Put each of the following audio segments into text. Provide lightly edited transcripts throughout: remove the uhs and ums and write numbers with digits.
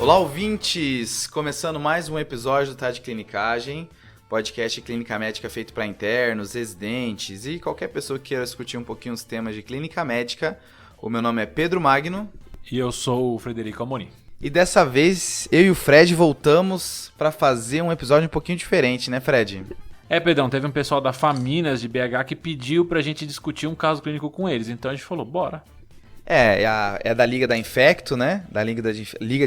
Olá, ouvintes! Começando mais um episódio do Tá de Clinicagem, podcast de clínica médica feito para internos, residentes e qualquer pessoa que queira discutir um pouquinho os temas de clínica médica. O meu nome é Pedro Magno. E eu sou o Frederico Amorim. E dessa vez, eu e o Fred voltamos para fazer um episódio um pouquinho diferente, né, Fred? Pedrão, teve um pessoal da Faminas de BH que pediu pra gente discutir um caso clínico com eles, então a gente falou, bora. É da Liga da Infecto, né? Da Liga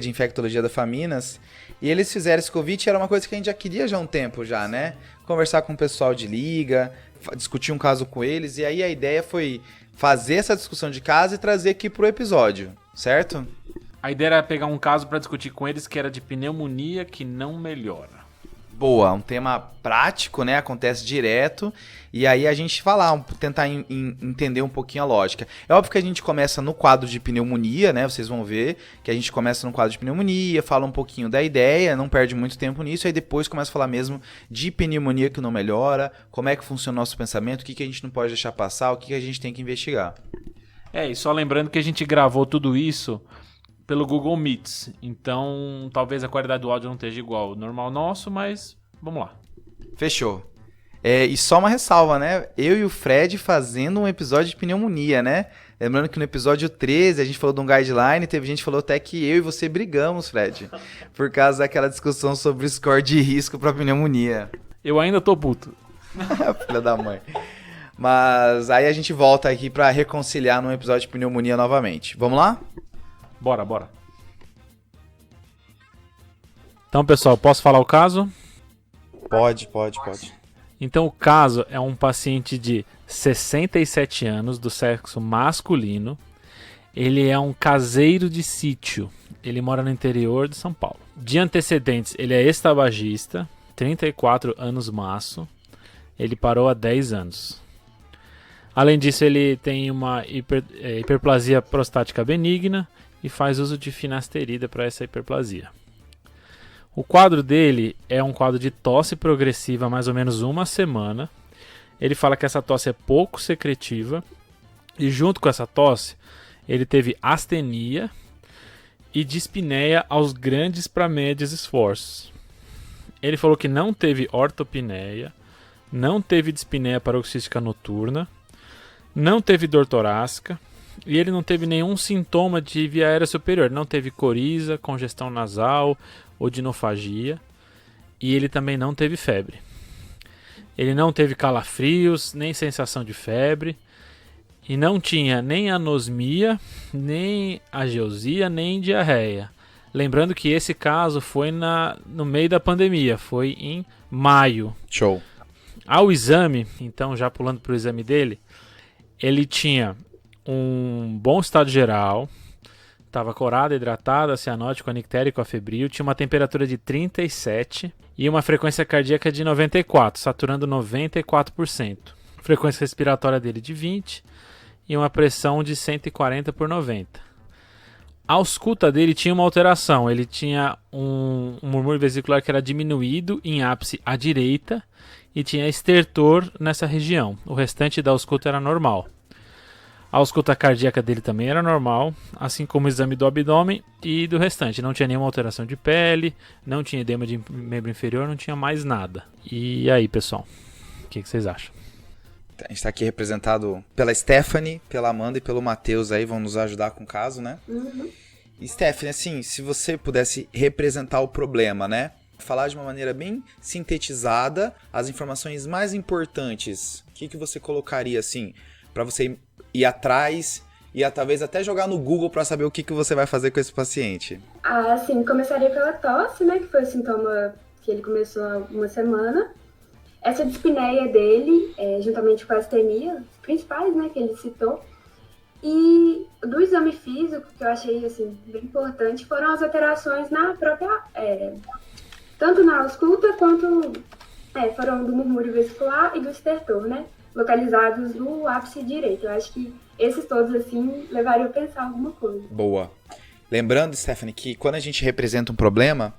de Infectologia da Faminas. E eles fizeram esse convite, era uma coisa que a gente já queria já há um tempo já, né? Conversar com o pessoal de liga, discutir um caso com eles. E aí a ideia foi fazer essa discussão de caso e trazer aqui pro episódio, certo? A ideia era pegar um caso pra discutir com eles que era de pneumonia que não melhora. Boa, um tema prático, né? Acontece direto. E aí a gente tentar entender um pouquinho a lógica. É óbvio que a gente começa no quadro de pneumonia, né? Vocês vão ver que a gente começa no quadro de pneumonia, fala um pouquinho da ideia, não perde muito tempo nisso, aí depois começa a falar mesmo de pneumonia que não melhora, como é que funciona o nosso pensamento, o que a gente não pode deixar passar, o que a gente tem que investigar. E só lembrando que a gente gravou tudo isso pelo Google Meets, então talvez a qualidade do áudio não esteja igual ao normal nosso, mas vamos lá. Fechou. E só uma ressalva, né? Eu e o Fred fazendo um episódio de pneumonia, né? Lembrando que no episódio 13 a gente falou de um guideline, teve gente que falou até que eu e você brigamos, Fred, por causa daquela discussão sobre o score de risco para pneumonia. Eu ainda tô puto. Filha da mãe. Mas aí a gente volta aqui para reconciliar num episódio de pneumonia novamente. Vamos lá? Bora. Então, pessoal, posso falar o caso? Pode. Então, o caso é um paciente de 67 anos, do sexo masculino. Ele é um caseiro de sítio. Ele mora no interior de São Paulo. De antecedentes, ele é ex-tabagista, 34 anos maço. Ele parou há 10 anos. Além disso, ele tem uma hiperplasia prostática benigna e faz uso de finasterida para essa hiperplasia. O quadro dele é um quadro de tosse progressiva há mais ou menos uma semana. Ele fala que essa tosse é pouco secretiva e junto com essa tosse ele teve astenia e dispneia aos grandes para médios esforços. Ele falou que não teve ortopneia, não teve dispneia paroxística noturna, não teve dor torácica e ele não teve nenhum sintoma de via aérea superior. Não teve coriza, congestão nasal, odinofagia e ele também não teve febre. Ele não teve calafrios, nem sensação de febre e não tinha nem anosmia, nem ageusia, nem diarreia. Lembrando que esse caso foi no meio da pandemia, foi em maio. Show. Ao exame, então já pulando para o exame dele, ele tinha um bom estado geral, estava corado, hidratado, cianótico, anictérico, afebril, tinha uma temperatura de 37 e uma frequência cardíaca de 94, saturando 94%. Frequência respiratória dele de 20 e uma pressão de 140 por 90. A ausculta dele tinha uma alteração, ele tinha um murmúrio vesicular que era diminuído em ápice à direita e tinha estertor nessa região, o restante da ausculta era normal. A ausculta cardíaca dele também era normal, assim como o exame do abdômen e do restante. Não tinha nenhuma alteração de pele, não tinha edema de membro inferior, não tinha mais nada. E aí, pessoal, o que vocês acham? A gente está aqui representado pela Stephanie, pela Amanda e pelo Matheus aí, vão nos ajudar com o caso, né? Uhum. E Stephanie, assim, se você pudesse representar o problema, né? Falar de uma maneira bem sintetizada as informações mais importantes, o que você colocaria, assim, para você ir atrás e talvez até jogar no Google para saber o que você vai fazer com esse paciente? Sim, começaria pela tosse, né, que foi o sintoma que ele começou há uma semana. Essa dispneia dele, juntamente com a astenia, os principais, né, que ele citou. E do exame físico, que eu achei, assim, bem importante, foram as alterações na própria, tanto na ausculta quanto foram do murmúrio vesicular e do estertor, né? Localizados no ápice direito. Eu acho que esses todos, assim, levariam a pensar alguma coisa. Boa. Lembrando, Stephanie, que quando a gente representa um problema,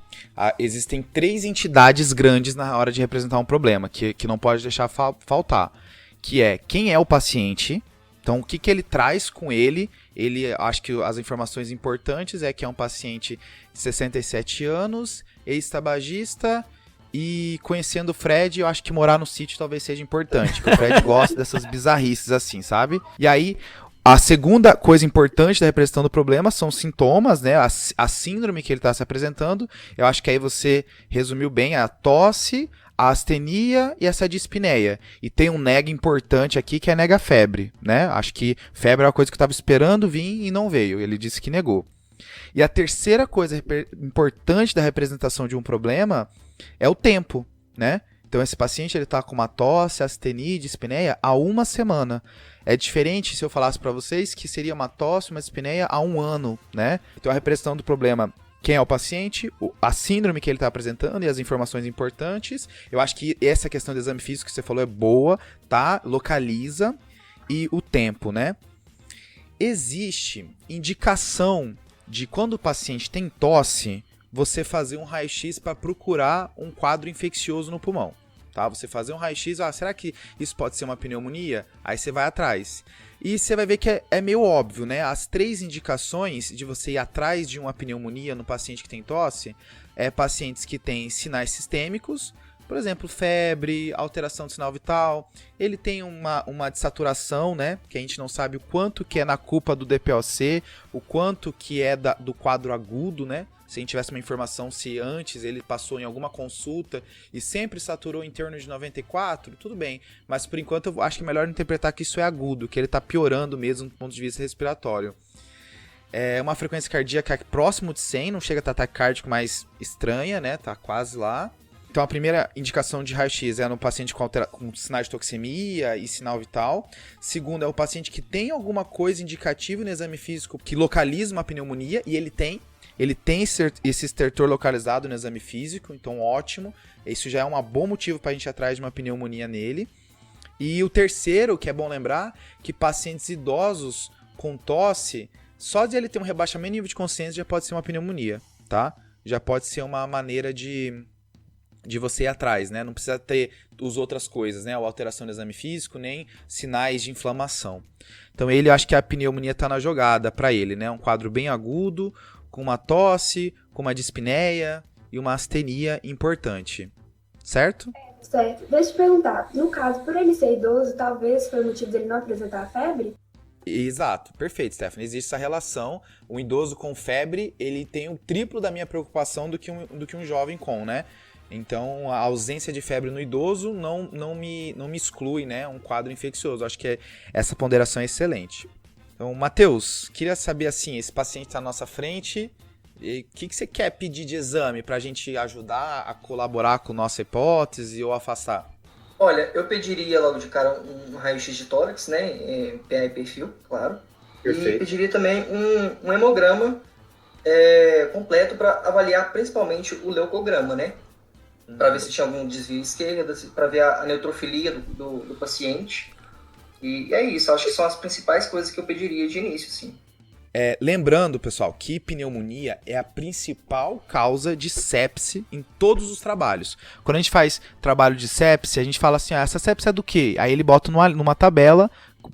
existem 3 entidades grandes na hora de representar um problema, que não pode deixar faltar. Que é quem é o paciente, Então, o que ele traz com ele? Acho que as informações importantes é que é um paciente de 67 anos, ex-tabagista, e conhecendo o Fred, eu acho que morar no sítio talvez seja importante, porque o Fred gosta dessas bizarrices assim, sabe? E aí, a segunda coisa importante da representação do problema são os sintomas, né? A síndrome que ele está se apresentando. Eu acho que aí você resumiu bem a tosse, a astenia e essa dispneia. E tem um nega importante aqui que é nega febre, né? Acho que febre é uma coisa que eu estava esperando vir e não veio. Ele disse que negou. E a terceira coisa importante da representação de um problema é o tempo, né? Então esse paciente ele está com uma tosse, astenia e dispneia há 1 semana. É diferente se eu falasse para vocês que seria uma tosse, uma dispneia há 1 ano, né? Então a representação do problema, quem é o paciente, a síndrome que ele está apresentando e as informações importantes. Eu acho que essa questão do exame físico que você falou é boa, tá? Localiza. E o tempo, né? Existe indicação de quando o paciente tem tosse, você fazer um raio-x para procurar um quadro infeccioso no pulmão. Tá? Você fazer um raio-x, será que isso pode ser uma pneumonia? Aí você vai atrás. E você vai ver que é meio óbvio, né? As 3 indicações de você ir atrás de uma pneumonia no paciente que tem tosse é pacientes que têm sinais sistêmicos, por exemplo, febre, alteração do sinal vital. Ele tem uma dessaturação, né? Que a gente não sabe o quanto que é na culpa do DPOC, o quanto que é do quadro agudo, né? Se a gente tivesse uma informação se antes ele passou em alguma consulta e sempre saturou em torno de 94, tudo bem. Mas por enquanto eu acho que é melhor interpretar que isso é agudo, que ele está piorando mesmo do ponto de vista respiratório. É uma frequência cardíaca próximo de 100, não chega a estar taquicárdico, mas estranha, né? Tá quase lá. Então a primeira indicação de raio-x é no paciente com sinais de toxemia e sinal vital. Segundo é o paciente que tem alguma coisa indicativa no exame físico que localiza uma pneumonia, e ele tem esse estertor localizado no exame físico, então ótimo. Isso já é um bom motivo para a gente ir atrás de uma pneumonia nele. E o terceiro, que é bom lembrar, que pacientes idosos com tosse, só de ele ter um rebaixamento de nível de consciência já pode ser uma pneumonia, tá? Já pode ser uma maneira de você ir atrás, né? Não precisa ter as outras coisas, né? A alteração do exame físico, nem sinais de inflamação. Então eu acho que a pneumonia está na jogada para ele, né? Um quadro bem agudo, com uma tosse, com uma dispneia e uma astenia importante. Certo? Certo. Deixa eu te perguntar. No caso, por ele ser idoso, talvez foi o motivo dele não apresentar a febre? Exato. Perfeito, Stephanie. Existe essa relação. Um idoso com febre, ele tem o triplo da minha preocupação do que um jovem com, né? Então, a ausência de febre no idoso não me exclui, né, um quadro infeccioso. Acho que essa ponderação é excelente. Então, Matheus, queria saber assim, esse paciente está à nossa frente, o que você quer pedir de exame para a gente ajudar a colaborar com nossa hipótese ou afastar? Olha, eu pediria logo de cara um raio-x de tórax, né, PA e perfil, claro. Perfeito. E pediria também um hemograma completo para avaliar principalmente o leucograma, né? Para ver se tinha algum desvio esquerdo, para ver a neutrofilia do paciente. E é isso, acho que são as principais coisas que eu pediria de início, sim. Lembrando, pessoal, que pneumonia é a principal causa de sepse em todos os trabalhos. Quando a gente faz trabalho de sepse, a gente fala assim, essa sepse é do quê? Aí ele bota numa tabela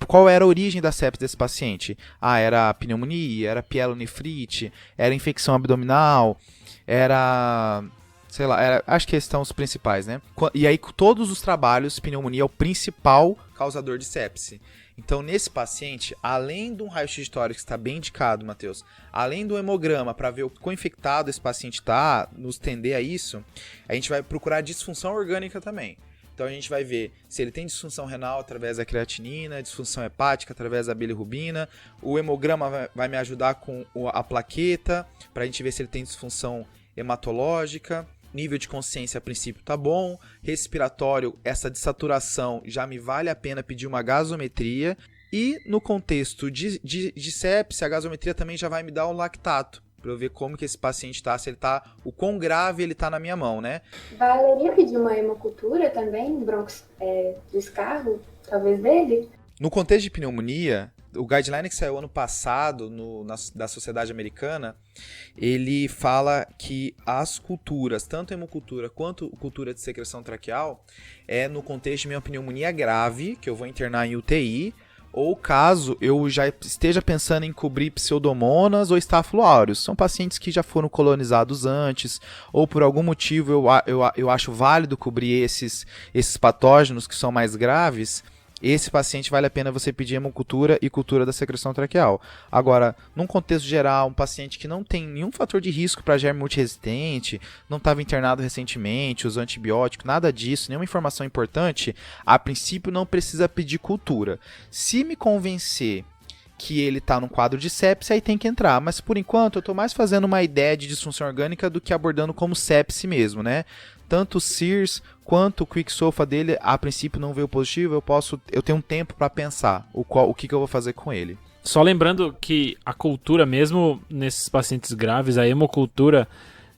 qual era a origem da sepse desse paciente. Era pneumonia, era pielonefrite, era infecção abdominal, era... sei lá, acho que esses são os principais, né? E aí, todos os trabalhos, pneumonia é o principal causador de sepse. Então, nesse paciente, além de um raio-x de tórax que está bem indicado, Matheus, além do hemograma para ver o quão infectado esse paciente está, nos tender a isso, a gente vai procurar disfunção orgânica também. Então, a gente vai ver se ele tem disfunção renal através da creatinina, disfunção hepática através da bilirrubina. O hemograma vai me ajudar com a plaqueta, para a gente ver se ele tem disfunção hematológica. Nível de consciência a princípio tá bom, respiratório, essa dessaturação já me vale a pena pedir uma gasometria, e no contexto de sepse, a gasometria também já vai me dar o lactato, para eu ver como que esse paciente tá, se ele tá, o quão grave ele tá na minha mão, né? Valeria pedir uma hemocultura também, do escarro, talvez dele? No contexto de pneumonia, o guideline que saiu ano passado da Sociedade Americana, ele fala que as culturas, tanto a hemocultura quanto a cultura de secreção traqueal, no contexto de minha pneumonia grave, que eu vou internar em UTI, ou caso eu já esteja pensando em cobrir Pseudomonas ou Staphylo aureus. São pacientes que já foram colonizados antes, ou por algum motivo eu acho válido cobrir esses patógenos que são mais graves. Esse paciente vale a pena você pedir hemocultura e cultura da secreção traqueal. Agora, num contexto geral, um paciente que não tem nenhum fator de risco para germe multiresistente, não estava internado recentemente, usou antibiótico, nada disso, nenhuma informação importante, a princípio não precisa pedir cultura. Se me convencer que ele está num quadro de sepse, aí tem que entrar. Mas por enquanto eu estou mais fazendo uma ideia de disfunção orgânica do que abordando como sepse mesmo, né? Tanto o SIRS quanto o Quick-Sofa dele, a princípio não veio positivo, eu tenho um tempo para pensar o que eu vou fazer com ele. Só lembrando que a cultura, mesmo nesses pacientes graves, a hemocultura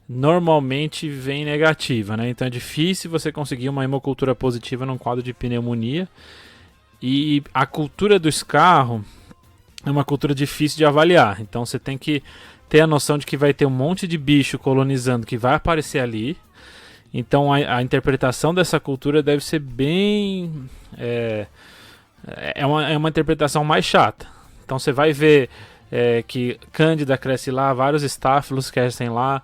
normalmente vem negativa, né? Então é difícil você conseguir uma hemocultura positiva num quadro de pneumonia. E a cultura do escarro é uma cultura difícil de avaliar. Então você tem que ter a noção de que vai ter um monte de bicho colonizando que vai aparecer ali. Então a interpretação dessa cultura deve ser bem... É uma interpretação mais chata. Então você vai ver que Cândida cresce lá, vários estáfilos crescem lá,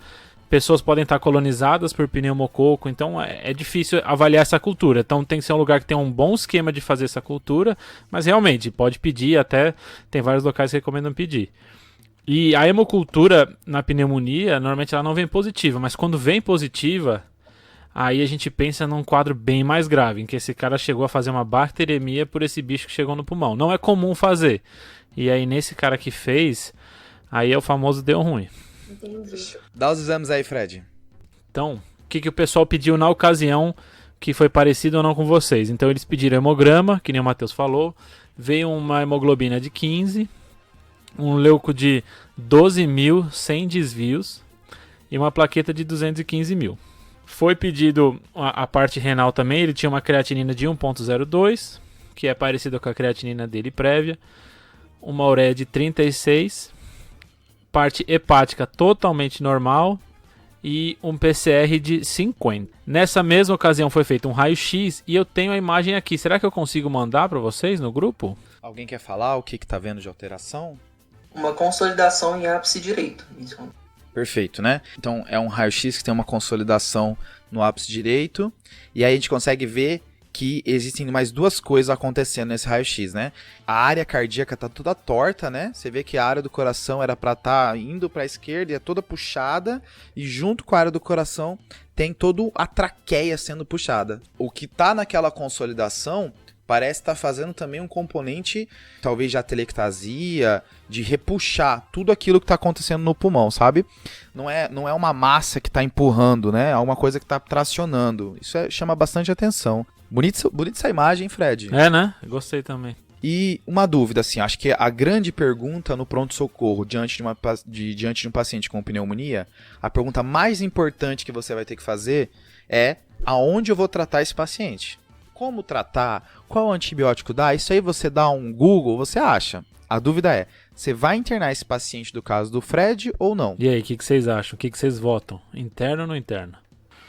pessoas podem estar colonizadas por pneumococo, então é difícil avaliar essa cultura. Então tem que ser um lugar que tem um bom esquema de fazer essa cultura, mas realmente pode pedir, até tem vários locais que recomendam pedir. E a hemocultura na pneumonia, normalmente ela não vem positiva, mas quando vem positiva, aí a gente pensa num quadro bem mais grave, em que esse cara chegou a fazer uma bacteremia por esse bicho que chegou no pulmão. Não é comum fazer. E aí nesse cara que fez, aí é o famoso deu ruim. Entendi. Dá os exames aí, Fred. Então, o que o pessoal pediu na ocasião que foi parecido ou não com vocês? Então eles pediram hemograma, que nem o Matheus falou, veio uma hemoglobina de 15, um leuco de 12.000 sem desvios e uma plaqueta de 215.000. Foi pedido a parte renal também, ele tinha uma creatinina de 1.02, que é parecida com a creatinina dele prévia, uma ureia de 36, parte hepática totalmente normal e um PCR de 50. Nessa mesma ocasião foi feito um raio-x e eu tenho a imagem aqui. Será que eu consigo mandar para vocês no grupo? Alguém quer falar o que está vendo de alteração? Uma consolidação em ápice direito. Isso. Perfeito, né? Então é um raio-x que tem uma consolidação no ápice direito e aí a gente consegue ver que existem mais duas coisas acontecendo nesse raio-x, né? A área cardíaca tá toda torta, né? Você vê que a área do coração era para estar indo para a esquerda e é toda puxada e junto com a área do coração tem toda a traqueia sendo puxada. O que tá naquela consolidação parece estar fazendo também um componente, talvez de atelectasia, de repuxar tudo aquilo que está acontecendo no pulmão, sabe? Não é uma massa que está empurrando, né? É uma coisa que está tracionando. Isso chama bastante atenção. Bonita essa imagem, hein, Fred? É, né? Gostei também. E uma dúvida, assim, acho que a grande pergunta no pronto-socorro diante de um paciente com pneumonia, a pergunta mais importante que você vai ter que fazer é aonde eu vou tratar esse paciente? Como tratar? Qual antibiótico dar? Isso aí você dá um Google, você acha. A dúvida é, você vai internar esse paciente do caso do Fred ou não? E aí, o que vocês acham? O que vocês votam? Interno ou não interno?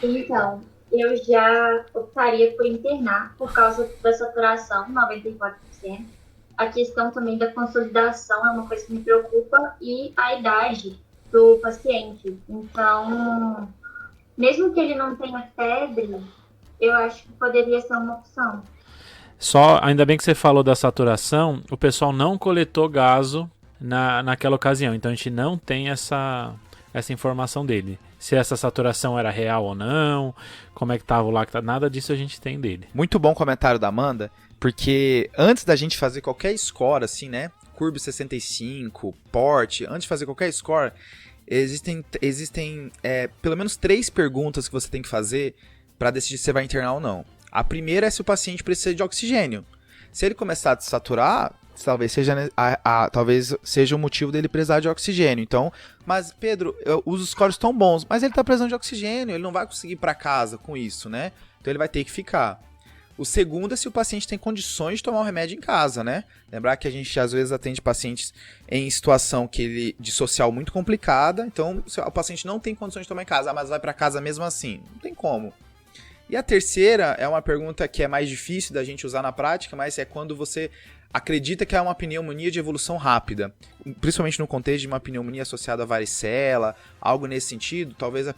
Então, eu já optaria por internar por causa da saturação, 94%. A questão também da consolidação é uma coisa que me preocupa e a idade do paciente. Então, mesmo que ele não tenha febre, eu acho que poderia ser uma opção. Só, ainda bem que você falou da saturação, o pessoal não coletou gaso naquela ocasião, então a gente não tem essa informação dele. Se essa saturação era real ou não, como é que estava o lactato, nada disso a gente tem dele. Muito bom comentário da Amanda, porque antes da gente fazer qualquer score, assim, né, CURB 65, PORT, antes de fazer qualquer score, existem pelo menos 3 perguntas que você tem que fazer para decidir se você vai internar ou não. A primeira é se o paciente precisa de oxigênio. Se ele começar a desaturar, talvez seja o motivo dele precisar de oxigênio. Então, mas Pedro, os scores estão bons, mas ele está precisando de oxigênio, ele não vai conseguir ir para casa com isso, né? Então ele vai ter que ficar. O segundo é se o paciente tem condições de tomar o remédio em casa, né? Lembrar que a gente às vezes atende pacientes em situação de social muito complicada, então o paciente não tem condições de tomar em casa, mas vai para casa mesmo assim. Não tem como. E a terceira é uma pergunta que é mais difícil da gente usar na prática, mas é quando você acredita que é uma pneumonia de evolução rápida. Principalmente no contexto de uma pneumonia associada à varicela, algo nesse sentido, talvez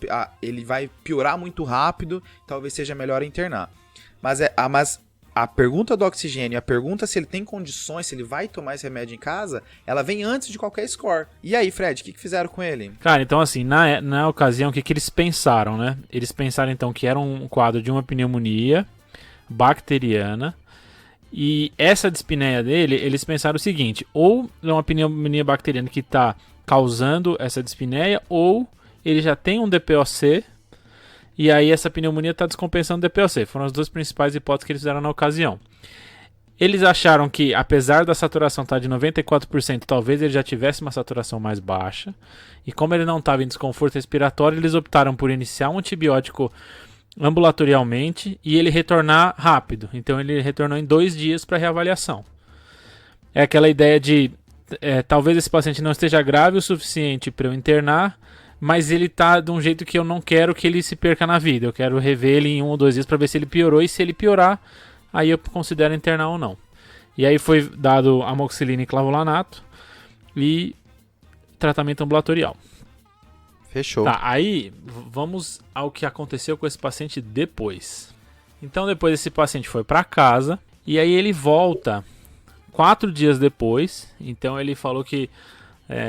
ele vai piorar muito rápido, talvez seja melhor internar. Mas a pergunta do oxigênio, a pergunta se ele tem condições, se ele vai tomar esse remédio em casa, ela vem antes de qualquer score. E aí, Fred, o que fizeram com ele? Cara, então assim, na ocasião, o que eles pensaram, né? Eles pensaram então que era um quadro de uma pneumonia bacteriana. E essa dispneia dele, eles pensaram o seguinte: ou é uma pneumonia bacteriana que está causando essa dispneia, ou ele já tem um DPOC, e aí essa pneumonia está descompensando o DPOC. Foram as duas principais hipóteses que eles fizeram na ocasião. Eles acharam que, apesar da saturação estar de 94%, talvez ele já tivesse uma saturação mais baixa. E como ele não estava em desconforto respiratório, eles optaram por iniciar um antibiótico ambulatorialmente e ele retornar rápido. Então ele retornou em 2 dias para reavaliação. É aquela ideia de talvez esse paciente não esteja grave o suficiente para eu internar, mas ele está de um jeito que eu não quero que ele se perca na vida. Eu quero rever ele em 1 ou 2 dias para ver se ele piorou, e se ele piorar, aí eu considero internar ou não. E aí foi dado amoxicilina e clavulanato e tratamento ambulatorial. Fechou. Tá, aí vamos ao que aconteceu com esse paciente depois. Então depois esse paciente foi para casa e aí ele volta 4 dias depois. Então ele falou que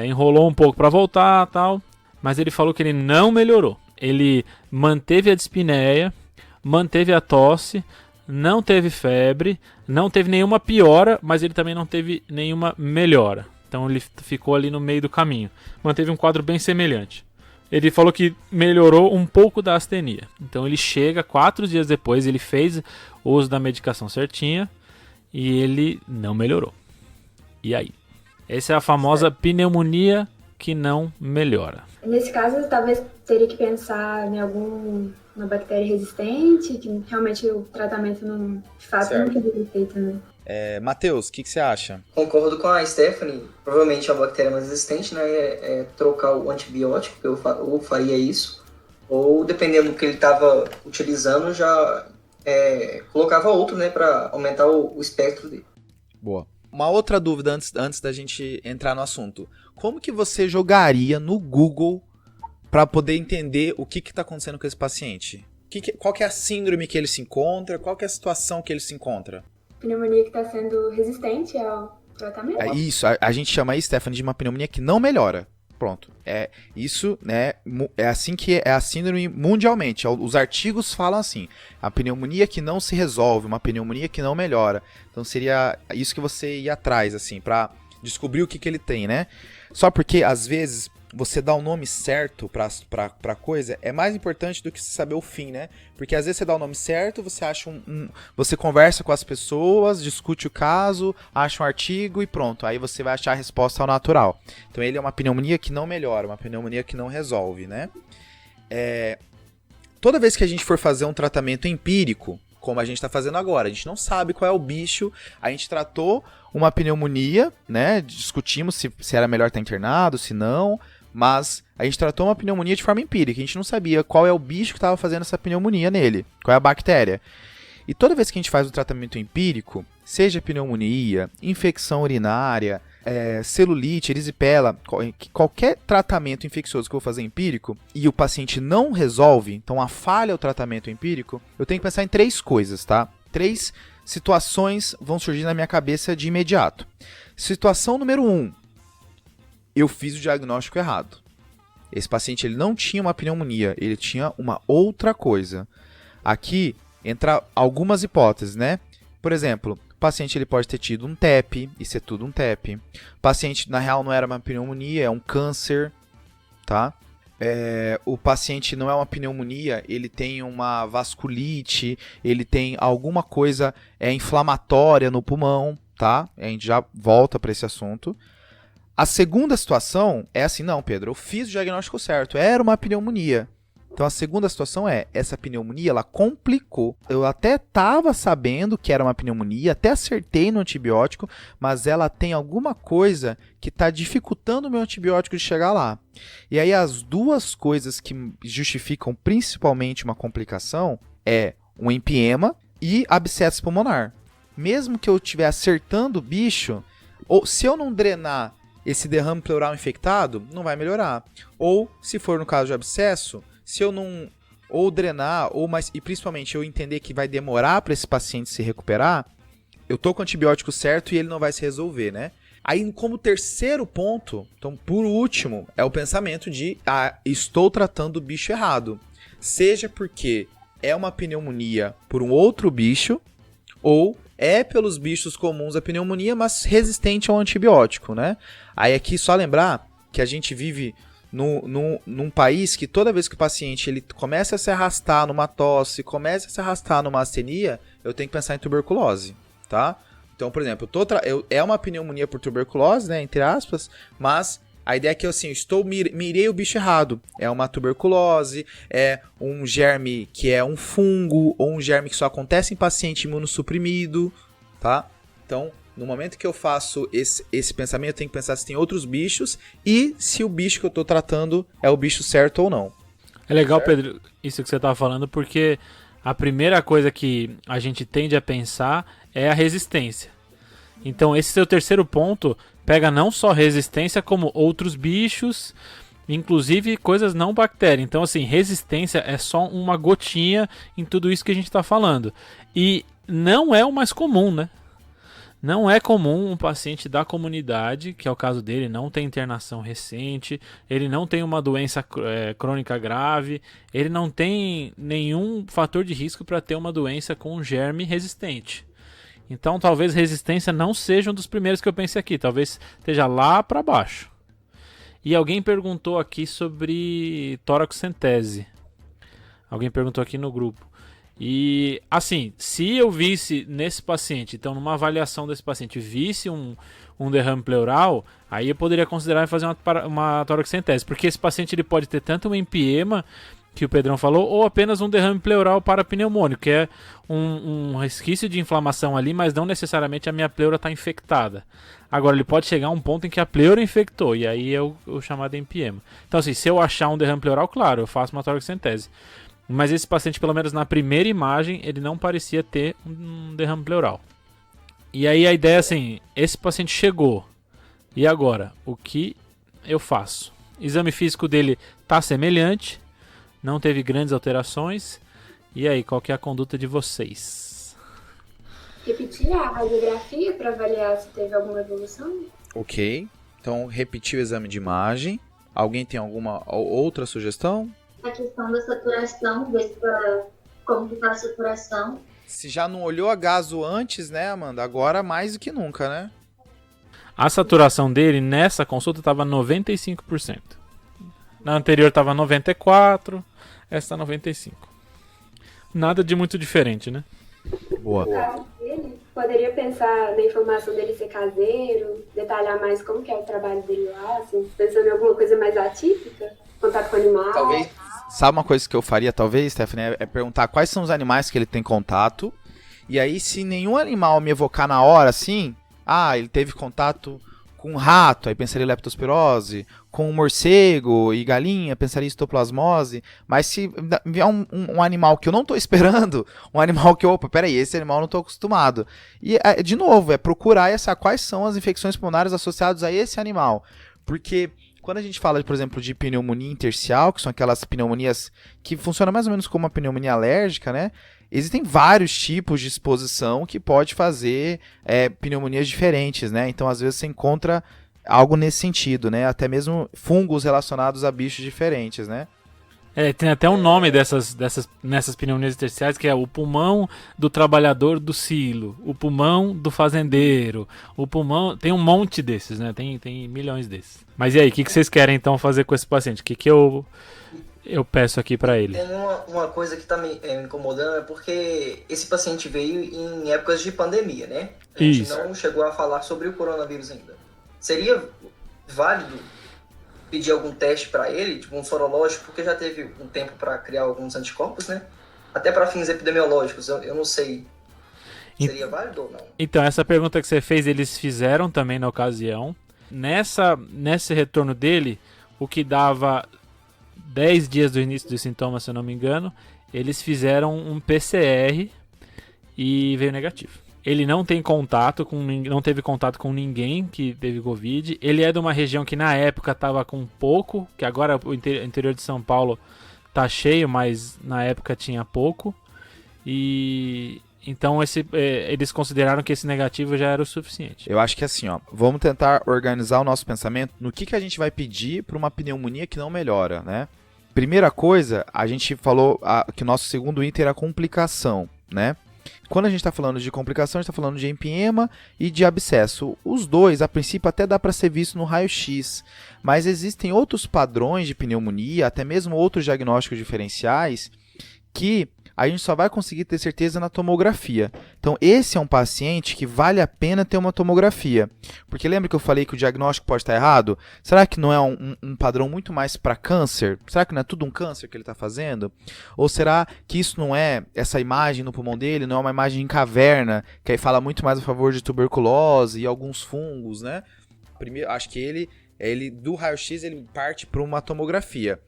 enrolou um pouco para voltar, tal, mas ele falou que ele não melhorou. Ele manteve a dispneia, manteve a tosse, não teve febre, não teve nenhuma piora, mas ele também não teve nenhuma melhora. Então ele ficou ali no meio do caminho. Manteve um quadro bem semelhante. Ele falou que melhorou um pouco da astenia. Então ele chega 4 dias depois, ele fez o uso da medicação certinha e ele não melhorou. E aí? Essa é a famosa pneumonia que não melhora. Nesse caso, talvez teria que pensar em alguma bactéria resistente, que realmente o tratamento não, de fato, não poderia feito, né? Matheus, o que você acha? Concordo com a Stephanie. Provavelmente a bactéria mais resistente, né, trocar o antibiótico, eu faria isso. Ou, dependendo do que ele estava utilizando, já colocava outro, né, para aumentar o espectro dele. Boa. Uma outra dúvida antes da gente entrar no assunto. Como que você jogaria no Google para poder entender o que está acontecendo com esse paciente? Qual que é a síndrome que ele se encontra? Qual que é a situação que ele se encontra? Pneumonia que está sendo resistente ao tratamento. Isso, a gente chama aí, Stephanie, de uma pneumonia que não melhora. Pronto. Isso, né, é assim que é a síndrome mundialmente. Os artigos falam assim: a pneumonia que não se resolve, uma pneumonia que não melhora. Então seria isso que você ia atrás, assim, para descobrir o que ele tem, né? Só porque, às vezes, você dá o nome certo pra coisa é mais importante do que saber o fim, né? Porque às vezes você dá o nome certo, você acha você conversa com as pessoas, discute o caso, acha um artigo e pronto. Aí você vai achar a resposta ao natural. Então ele é uma pneumonia que não melhora, uma pneumonia que não resolve, né? Toda vez que a gente for fazer um tratamento empírico, como a gente está fazendo agora, a gente não sabe qual é o bicho, a gente tratou uma pneumonia, né? Discutimos se era melhor estar internado, se não, mas a gente tratou uma pneumonia de forma empírica, a gente não sabia qual é o bicho que estava fazendo essa pneumonia nele, qual é a bactéria. E toda vez que a gente faz o tratamento empírico, seja pneumonia, infecção urinária, celulite, erisipela, qualquer tratamento infeccioso que eu vou fazer empírico e o paciente não resolve, então a falha é o tratamento empírico, eu tenho que pensar em 3 coisas, tá? 3 situações vão surgir na minha cabeça de imediato. Situação número 1. Eu fiz o diagnóstico errado. Esse paciente ele não tinha uma pneumonia, ele tinha uma outra coisa. Aqui entra algumas hipóteses, né? Por exemplo, o paciente ele pode ter tido um TEP, isso é tudo um TEP. O paciente, na real, não era uma pneumonia, é um câncer, tá? O paciente não é uma pneumonia, ele tem uma vasculite, ele tem alguma coisa inflamatória no pulmão, tá? A gente já volta para esse assunto. A segunda situação é assim: não, Pedro, eu fiz o diagnóstico certo, era uma pneumonia. Então a segunda situação essa pneumonia, ela complicou. Eu até estava sabendo que era uma pneumonia, até acertei no antibiótico, mas ela tem alguma coisa que está dificultando o meu antibiótico de chegar lá. E aí as duas coisas que justificam principalmente uma complicação um empiema e abscesso pulmonar. Mesmo que eu estiver acertando o bicho, ou se eu não drenar esse derrame pleural infectado, não vai melhorar. Ou, se for no caso de abscesso, se eu não ou drenar, e principalmente eu entender que vai demorar para esse paciente se recuperar, eu tô com o antibiótico certo e ele não vai se resolver, né? Aí, como terceiro ponto, então, por último, é o pensamento de estou tratando o bicho errado. Seja porque é uma pneumonia por um outro bicho, ou é pelos bichos comuns a pneumonia, mas resistente ao antibiótico, né? Aí aqui só lembrar que a gente vive num país que toda vez que o paciente ele começa a se arrastar numa tosse, começa a se arrastar numa astenia, eu tenho que pensar em tuberculose, tá? Então, por exemplo, é uma pneumonia por tuberculose, né, entre aspas, mas a ideia é que eu mirei o bicho errado. É uma tuberculose, é um germe que é um fungo, ou um germe que só acontece em paciente imunossuprimido, tá? Então, no momento que eu faço esse pensamento, eu tenho que pensar se tem outros bichos e se o bicho que eu estou tratando é o bicho certo ou não. É legal, Pedro, isso que você está falando, porque a primeira coisa que a gente tende a pensar é a resistência. Então, esse seu terceiro ponto pega não só resistência, como outros bichos, inclusive coisas não bactérias. Então, assim, resistência é só uma gotinha em tudo isso que a gente está falando. E não é o mais comum, né? Não é comum um paciente da comunidade, que é o caso dele, não tem internação recente, ele não tem uma doença crônica grave, ele não tem nenhum fator de risco para ter uma doença com germe resistente. Então talvez resistência não seja um dos primeiros que eu pensei aqui, talvez esteja lá para baixo. E alguém perguntou aqui sobre toracocentese. Alguém perguntou aqui no grupo. E assim, se eu visse nesse paciente, então numa avaliação desse paciente, visse um derrame pleural, aí eu poderia considerar fazer uma toracocentese, porque esse paciente ele pode ter tanto um empiema, que o Pedrão falou, ou apenas um derrame pleural parapneumônico, que é um resquício de inflamação ali, mas não necessariamente a minha pleura está infectada. Agora, ele pode chegar a um ponto em que a pleura infectou, e aí é o chamado empiema. Então assim, se eu achar um derrame pleural, claro, eu faço uma toracocentese. Mas esse paciente, pelo menos na primeira imagem, ele não parecia ter um derrame pleural. E aí a ideia é assim, esse paciente chegou, e agora? O que eu faço? O exame físico dele está semelhante, não teve grandes alterações. E aí, qual que é a conduta de vocês? Repetir a radiografia para avaliar se teve alguma evolução? Ok, então repetir o exame de imagem. Alguém tem alguma outra sugestão? A questão da saturação, ver como que tá a saturação. Se já não olhou a gaso antes, né, Amanda? Agora mais do que nunca, né? A saturação dele nessa consulta estava 95%. Na anterior estava 94%, essa está 95%. Nada de muito diferente, né? Boa. Ele poderia pensar na informação dele ser caseiro, detalhar mais como que é o trabalho dele lá, assim, pensando em alguma coisa mais atípica, contato com animal. Talvez. Sabe uma coisa que eu faria, talvez, Stephanie, é perguntar quais são os animais que ele tem contato. E aí, se nenhum animal me evocar na hora, assim, ele teve contato com um rato, aí pensaria em leptospirose, com um morcego e galinha, pensaria em histoplasmose. Mas se vier um animal que eu não tô esperando, um animal que, peraí, esse animal eu não tô acostumado. E, de novo, procurar quais são as infecções pulmonares associadas a esse animal. Porque quando a gente fala, por exemplo, de pneumonia intersticial, que são aquelas pneumonias que funcionam mais ou menos como uma pneumonia alérgica, né? Existem vários tipos de exposição que pode fazer pneumonias diferentes, né? Então, às vezes, você encontra algo nesse sentido, né? Até mesmo fungos relacionados a bichos diferentes, né? Tem até um nome nessas pneumonias intersticiais, que é o pulmão do trabalhador do silo, o pulmão do fazendeiro, o pulmão... Tem um monte desses, né? Tem milhões desses. Mas e aí, o que vocês querem então fazer com esse paciente? O que eu peço aqui pra ele? Tem uma coisa que tá me incomodando, é porque esse paciente veio em épocas de pandemia, né? A gente não chegou a falar sobre o coronavírus ainda. Seria válido pedir algum teste para ele, tipo um sorológico, porque já teve um tempo para criar alguns anticorpos, né? Até para fins epidemiológicos, eu não sei. Seria válido ou não? Então, essa pergunta que você fez, eles fizeram também na ocasião. Nesse retorno dele, o que dava 10 dias do início dos sintomas, se eu não me engano, eles fizeram um PCR e veio negativo. Ele não teve contato com ninguém que teve Covid. Ele é de uma região que na época estava com pouco, que agora o interior de São Paulo tá cheio, mas na época tinha pouco. E então eles consideraram que esse negativo já era o suficiente. Eu acho que assim, ó, vamos tentar organizar o nosso pensamento no que a gente vai pedir para uma pneumonia que não melhora, né? Primeira coisa, a gente falou que o nosso segundo item era a complicação, né? Quando a gente está falando de complicação, a gente está falando de empiema e de abscesso. Os dois, a princípio, até dá para ser visto no raio-x, mas existem outros padrões de pneumonia, até mesmo outros diagnósticos diferenciais, que a gente só vai conseguir ter certeza na tomografia. Então, esse é um paciente que vale a pena ter uma tomografia. Porque lembra que eu falei que o diagnóstico pode estar errado? Será que não é um padrão muito mais para câncer? Será que não é tudo um câncer que ele está fazendo? Ou será que isso não é, essa imagem no pulmão dele, não é uma imagem em caverna, que aí fala muito mais a favor de tuberculose e alguns fungos, né? Primeiro, acho que ele do raio-x ele parte para uma tomografia.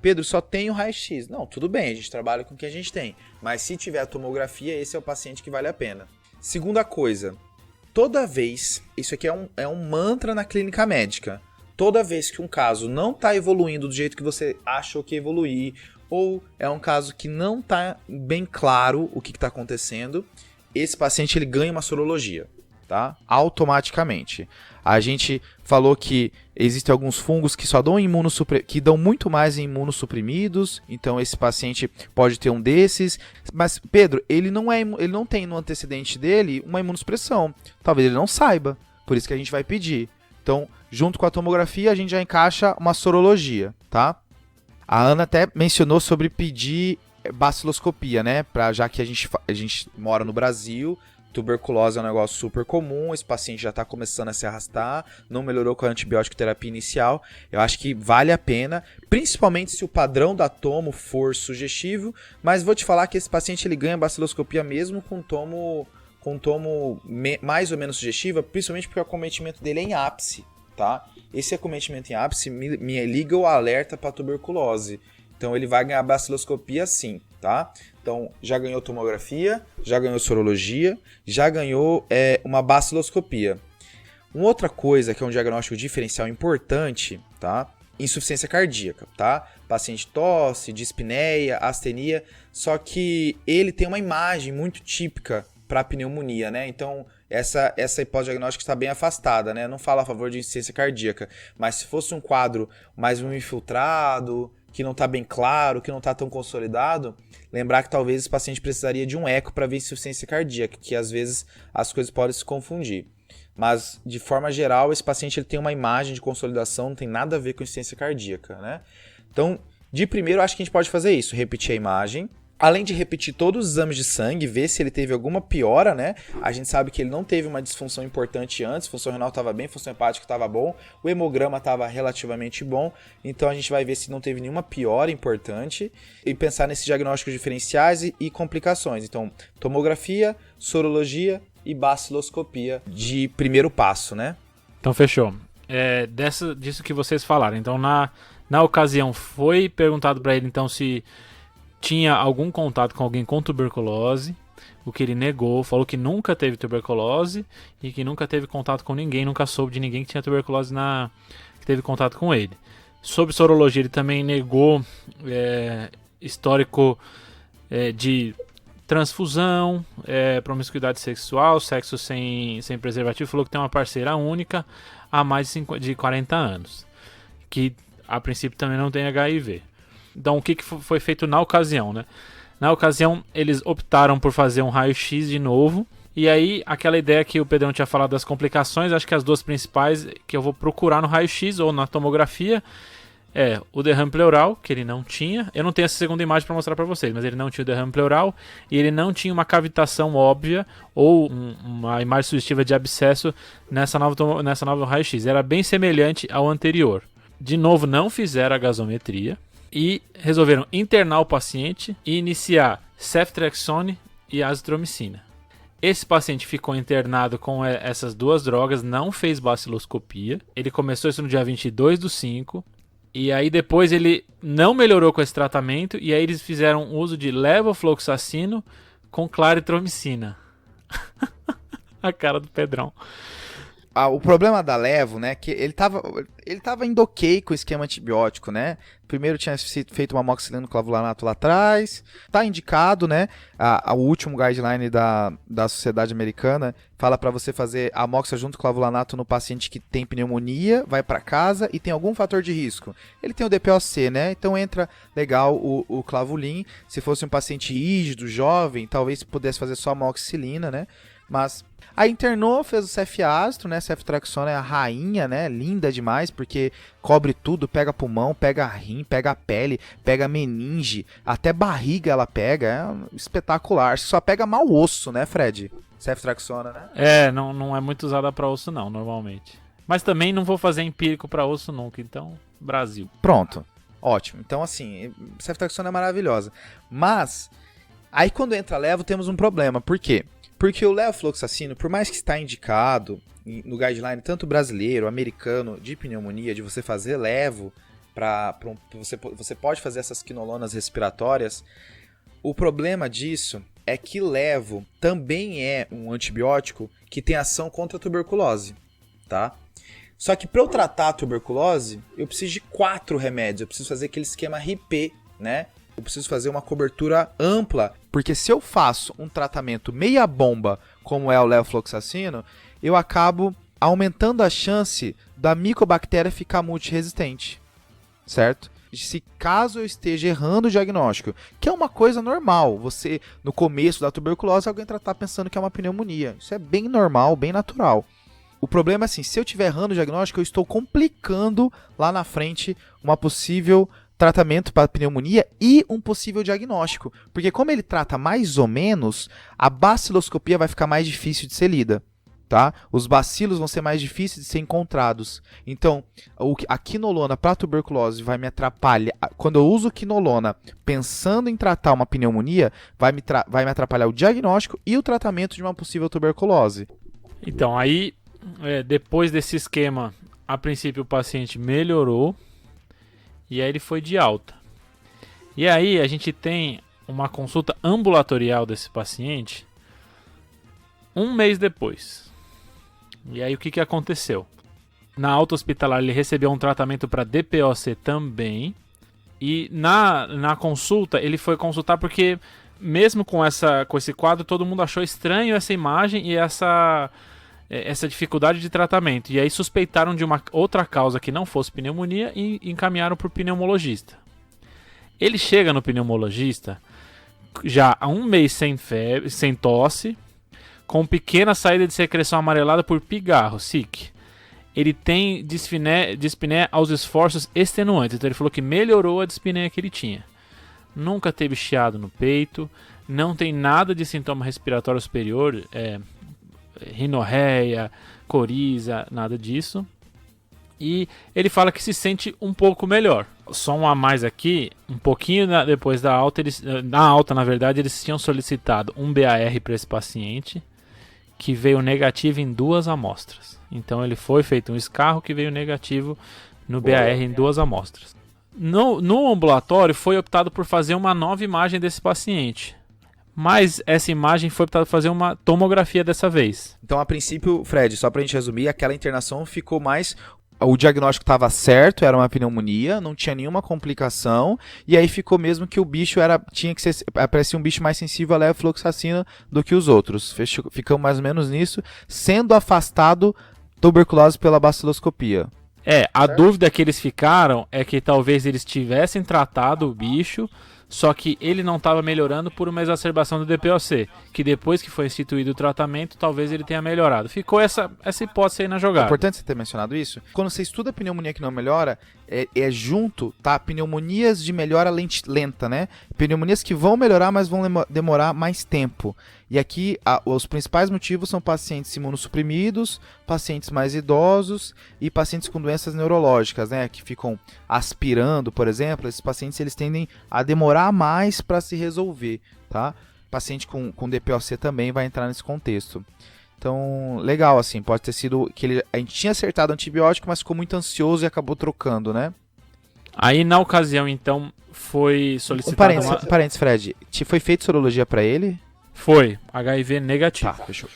Pedro, só tem o raio-x. Não, tudo bem, a gente trabalha com o que a gente tem. Mas se tiver a tomografia, esse é o paciente que vale a pena. Segunda coisa, toda vez, isso aqui é um mantra na clínica médica, toda vez que um caso não está evoluindo do jeito que você achou que ia evoluir, ou é um caso que não está bem claro o que está acontecendo, esse paciente ele ganha uma sorologia, tá? Automaticamente. A gente falou que existem alguns fungos que só dão que dão muito mais em imunossuprimidos, então esse paciente pode ter um desses. Mas, Pedro, ele não tem no antecedente dele uma imunossupressão. Talvez ele não saiba, por isso que a gente vai pedir. Então, junto com a tomografia, a gente já encaixa uma sorologia, tá? A Ana até mencionou sobre pedir baciloscopia, né? Já que a gente mora no Brasil. Tuberculose é um negócio super comum, esse paciente já está começando a se arrastar, não melhorou com a antibiótico terapia inicial. Eu acho que vale a pena, principalmente se o padrão da tomo for sugestivo, mas vou te falar que esse paciente ele ganha baciloscopia mesmo com tomo mais ou menos sugestiva, principalmente porque o acometimento dele é em ápice, tá? Esse acometimento em ápice me liga o alerta para tuberculose. Então ele vai ganhar baciloscopia sim, tá? Então já ganhou tomografia, já ganhou sorologia, já ganhou uma baciloscopia. Uma outra coisa que é um diagnóstico diferencial importante, tá? Insuficiência cardíaca, tá? Paciente tosse, dispneia, astenia, só que ele tem uma imagem muito típica para pneumonia, né? Então essa hipótese diagnóstica está bem afastada, né? Não fala a favor de insuficiência cardíaca, mas se fosse um quadro mais infiltrado, que não está bem claro, que não está tão consolidado, lembrar que talvez esse paciente precisaria de um eco para ver insuficiência cardíaca, que às vezes as coisas podem se confundir. Mas, de forma geral, esse paciente ele tem uma imagem de consolidação, não tem nada a ver com insuficiência cardíaca, né? Então, de primeiro, acho que a gente pode fazer isso, repetir a imagem. Além de repetir todos os exames de sangue, ver se ele teve alguma piora, né? A gente sabe que ele não teve uma disfunção importante antes, função renal estava bem, função hepática estava bom, o hemograma estava relativamente bom, então a gente vai ver se não teve nenhuma piora importante e pensar nesses diagnósticos diferenciais e complicações. Então, tomografia, sorologia e baciloscopia de primeiro passo, né? Então, fechou. Disso que vocês falaram. Então, na ocasião, foi perguntado para ele, então, se tinha algum contato com alguém com tuberculose, o que ele negou, falou que nunca teve tuberculose e que nunca teve contato com ninguém, nunca soube de ninguém que tinha tuberculose que teve contato com ele. Sobre sorologia, ele também negou histórico de transfusão, promiscuidade sexual, sexo sem preservativo, falou que tem uma parceira única há mais de 40 anos, que a princípio também não tem HIV. Então, o que foi feito na ocasião, né? Na ocasião, eles optaram por fazer um raio-x de novo. E aí, aquela ideia que o Pedrão tinha falado das complicações, acho que as duas principais que eu vou procurar no raio-x ou na tomografia é o derrame pleural, que ele não tinha. Eu não tenho essa segunda imagem para mostrar para vocês, mas ele não tinha o derrame pleural e ele não tinha uma cavitação óbvia ou uma imagem sugestiva de abscesso nessa nova raio-x. Era bem semelhante ao anterior. De novo, não fizeram a gasometria. E resolveram internar o paciente e iniciar ceftriaxone e azitromicina. Esse paciente ficou internado com essas duas drogas, não fez baciloscopia. Ele começou isso no dia 22/5. E aí depois ele não melhorou com esse tratamento, e aí eles fizeram uso de levofloxacino com claritromicina. A cara do Pedrão. O problema da levo, né, que ele tava indo ok com o esquema antibiótico, né? Primeiro tinha feito uma amoxicilina clavulanato lá atrás, tá indicado, né? O último guideline da Sociedade Americana fala para você fazer amoxa junto com clavulanato no paciente que tem pneumonia, vai para casa e tem algum fator de risco. Ele tem o DPOC, né? Então entra legal o clavulin. Se fosse um paciente rígido, jovem, talvez pudesse fazer só amoxicilina, né? Mas aí internou, fez o ceftriaxona, né? Ceftriaxona é a rainha, né? Linda demais, porque cobre tudo, pega pulmão, pega rim, pega pele, pega meninge, até barriga ela pega, é espetacular. Só pega mau osso, né, Fred? Ceftriaxona, né? Não é muito usada para osso não, normalmente. Mas também não vou fazer empírico para osso nunca, então, Brasil. Pronto, ótimo. Então, assim, ceftriaxona é maravilhosa. Mas, aí quando entra a levo, temos um problema. Por quê? Porque o levofloxacino, por mais que está indicado no guideline tanto brasileiro, americano, de pneumonia, de você fazer levo, você pode fazer essas quinolonas respiratórias, o problema disso é que levo também é um antibiótico que tem ação contra a tuberculose, tá? Só que para eu tratar a tuberculose, eu preciso de 4 remédios, eu preciso fazer aquele esquema RIP, né? Eu preciso fazer uma cobertura ampla, porque se eu faço um tratamento meia bomba, como é o levofloxacino, eu acabo aumentando a chance da micobactéria ficar multiresistente, certo? Se caso eu esteja errando o diagnóstico, que é uma coisa normal, você, no começo da tuberculose, alguém tá pensando que é uma pneumonia. Isso é bem normal, bem natural. O problema é assim, se eu estiver errando o diagnóstico, eu estou complicando lá na frente uma possível tratamento para pneumonia e um possível diagnóstico. Porque como ele trata mais ou menos, a baciloscopia vai ficar mais difícil de ser lida, tá? Os bacilos vão ser mais difíceis de ser encontrados. Então, a quinolona para tuberculose vai me atrapalhar. Quando eu uso quinolona pensando em tratar uma pneumonia, vai me atrapalhar o diagnóstico e o tratamento de uma possível tuberculose. Então, aí, depois desse esquema, a princípio o paciente melhorou. E aí ele foi de alta. E aí a gente tem uma consulta ambulatorial desse paciente 1 mês depois. E aí o que aconteceu? Na alta hospitalar ele recebeu um tratamento para DPOC também. E na consulta ele foi consultar porque mesmo com esse quadro todo mundo achou estranho essa imagem e essa dificuldade de tratamento. E aí suspeitaram de uma outra causa que não fosse pneumonia e encaminharam para o pneumologista. Ele chega no pneumologista já há 1 mês sem febre, sem tosse, com pequena saída de secreção amarelada por pigarro, SIC. Ele tem dispneia aos esforços extenuantes. Então ele falou que melhorou a dispneia que ele tinha. Nunca teve chiado no peito, não tem nada de sintoma respiratório superior, rinorreia, coriza, nada disso. E ele fala que se sente um pouco melhor. Só um a mais aqui, um pouquinho depois da alta, na verdade, eles tinham solicitado um BAR para esse paciente, que veio negativo em 2 amostras. Então ele foi feito um escarro que veio negativo no BAR em 2 amostras. No ambulatório foi optado por fazer uma nova imagem desse paciente. Mas essa imagem foi para fazer uma tomografia dessa vez. Então, a princípio, Fred, só pra gente resumir, aquela internação ficou mais... O diagnóstico estava certo, era uma pneumonia, não tinha nenhuma complicação, e aí ficou mesmo que o bicho parecia um bicho mais sensível à levofloxacina do que os outros. Ficamos mais ou menos nisso, sendo afastado tuberculose pela baciloscopia. A dúvida que eles ficaram é que talvez eles tivessem tratado o bicho, só que ele não estava melhorando por uma exacerbação do DPOC, que depois que foi instituído o tratamento, talvez ele tenha melhorado. Ficou essa hipótese aí na jogada. É importante você ter mencionado isso. Quando você estuda a pneumonia que não melhora, junto, tá? Pneumonias de melhora lenta, né? Pneumonias que vão melhorar, mas vão demorar mais tempo. E aqui, os principais motivos são pacientes imunossuprimidos, pacientes mais idosos e pacientes com doenças neurológicas, né? Que ficam aspirando, por exemplo. Esses pacientes eles tendem a demorar mais para se resolver, tá? Paciente com DPOC também vai entrar nesse contexto. Então, legal, assim, pode ter sido que a gente tinha acertado o antibiótico, mas ficou muito ansioso e acabou trocando, né? Aí, na ocasião, então, foi solicitado Um parênteses, Fred. Foi feita sorologia pra ele? Foi, HIV negativo. Tá, fechou.